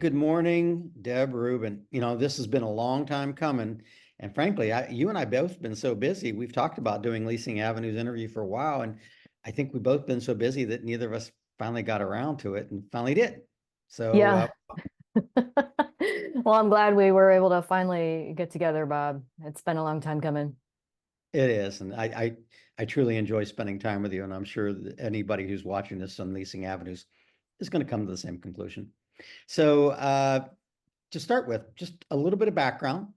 Good morning, Deb, Reuben. This has been a long time coming. And frankly, you and I both been so busy. We've talked about doing Leasing Avenues interview for a while. And I think we've both been so busy that neither of us finally got around to it and finally did. So Yeah. Well, I'm glad we were able to finally get together, Bob. It's been a long time coming. it is. And I truly enjoy spending time with you. And I'm sure that anybody who's watching this on Leasing Avenues is going to come to the same conclusion. So to start with, just a little bit of background.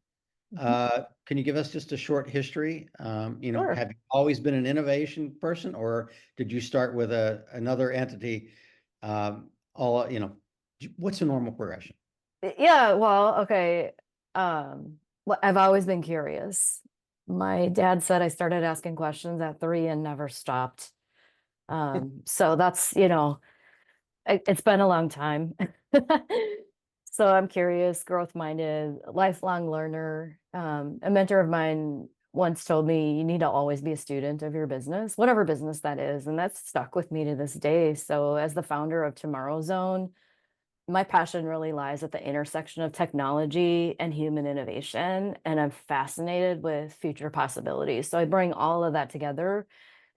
Mhm. Can you give us just a short history? Sure. Have you always been an innovation person, or did you start with another entity? What's a normal progression? Yeah, well, okay. I've always been curious. My dad said I started asking questions at 3 and never stopped. So it's been a long time. So I'm curious, growth-minded, lifelong learner. A mentor of mine once told me you need to always be a student of your business, whatever business that is, and that's stuck with me to this day. So as the founder of Tomorrow Zone, my passion really lies at the intersection of technology and human innovation, and I'm fascinated with future possibilities. So I bring all of that together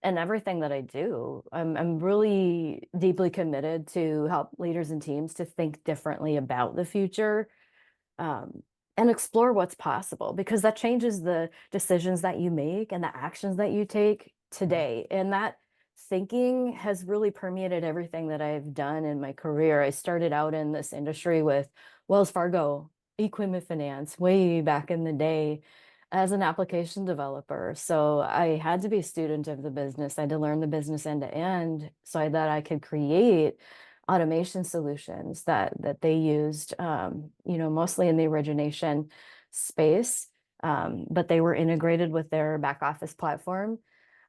and everything that I do. I'm really deeply committed to help leaders and teams to think differently about the future, um, and explore what's possible, because that changes the decisions that you make and the actions that you take today. And that thinking has really permeated everything that I've done in my career. I started out in this industry with Wells Fargo equipment finance way back in the day as an application developer. So I had to be a student of the business. I had to learn the business end to end so that I could create automation solutions that they used, mostly in the origination space, but they were integrated with their back office platform.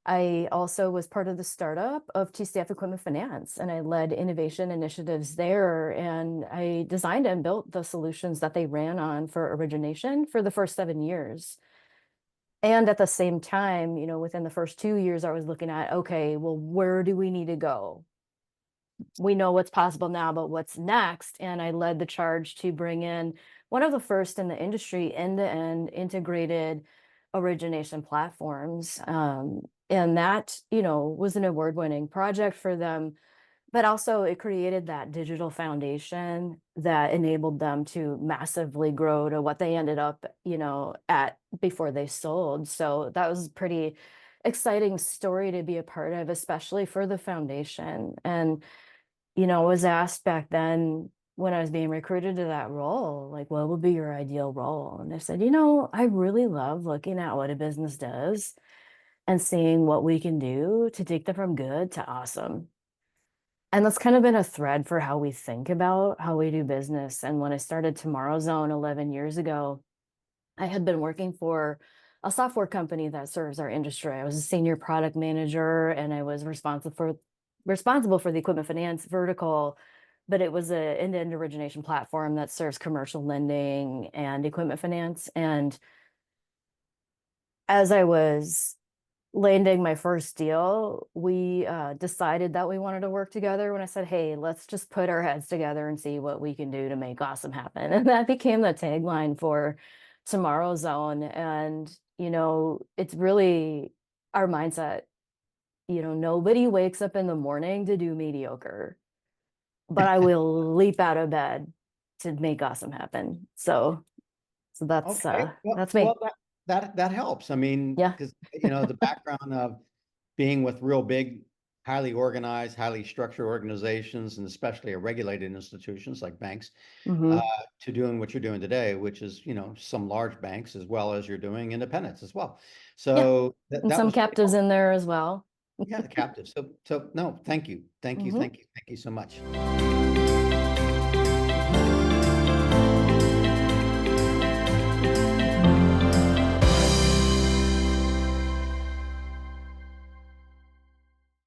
I also was part of the startup of TCF Equipment Finance, and I led innovation initiatives there. And I designed and built the solutions that they ran on for origination for the first 7 years. And at the same time, within the first 2 years, I was looking at, okay, well, where do we need to go? We know what's possible now, but what's next? And I led the charge to bring in one of the first in the industry end-to-end integrated origination platforms. And that, was an award-winning project for them, but also it created that digital foundation that enabled them to massively grow to what they ended up, at before they sold. So that was a pretty exciting story to be a part of, especially for the foundation. And was asked back then when I was being recruited to that role, like, what would be your ideal role? And I said, I really love looking at what a business does and seeing what we can do to take them from good to awesome. And that's kind of been a thread for how we think about how we do business. And when I started Tomorrow Zone 11 years ago, I had been working for a software company that serves our industry. I was a senior product manager, and I was responsible for the equipment finance vertical, but it was a end-to-end origination platform that serves commercial lending and equipment finance. And as I was landing my first deal, we decided that we wanted to work together when I said, hey, let's just put our heads together and see what we can do to make awesome happen. And that became the tagline for Tomorrow Zone. And, it's really our mindset. Nobody wakes up in the morning to do mediocre, but I will leap out of bed to make awesome happen. So that's Okay, well, that's me. that helps. I mean, Yeah. because the background of being with real big, highly organized, highly structured organizations, and especially regulated institutions like banks, uh, Hmm. to doing what you're doing today, which is, some large banks as well as you're doing independents as well. Yeah. So And that some was very captives helpful. in there as well. Yeah, the captive. So no, thank you, Hmm. thank you so much.